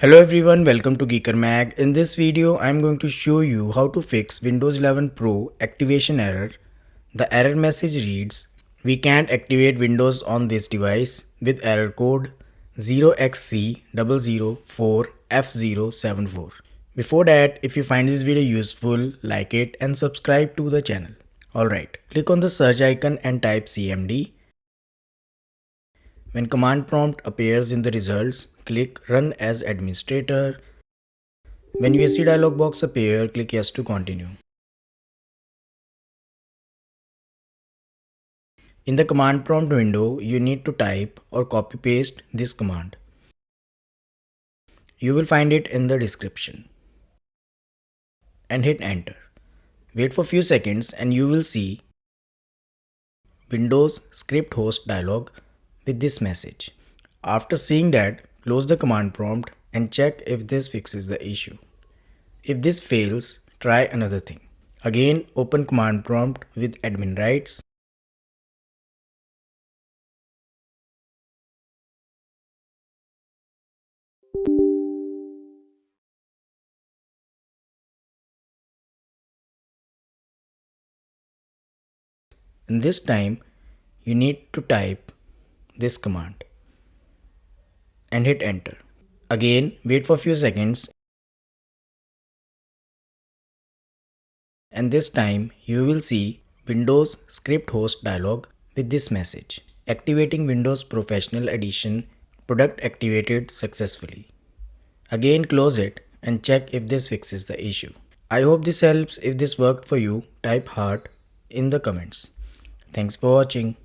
Hello everyone, welcome to Geeker Mag. In this video, I am going to show you how to fix Windows 11 Pro activation error. The error message reads, "We can't activate Windows on this device with error code 0xC004F074. Before that, if you find this video useful, like it and subscribe to the channel. Alright, click on the search icon and type CMD. When command prompt appears in the results, click Run as Administrator. When USC dialog box appears, click Yes to continue. In the command prompt window, you need to type or copy paste this command. You will find it in the description. And hit enter. Wait for few seconds and you will see Windows script host dialog with this message. After seeing that, close the command prompt and check if this fixes the issue. If this fails, try another thing. Again, open command prompt with admin rights. And this time, you need to type this command and hit enter. Again, wait for few seconds. And this time, you will see Windows script host dialog with this message. Activating Windows Professional Edition product activated successfully. Again, close it and check if this fixes the issue. I hope this helps. If this worked for you, type heart in the comments. Thanks for watching.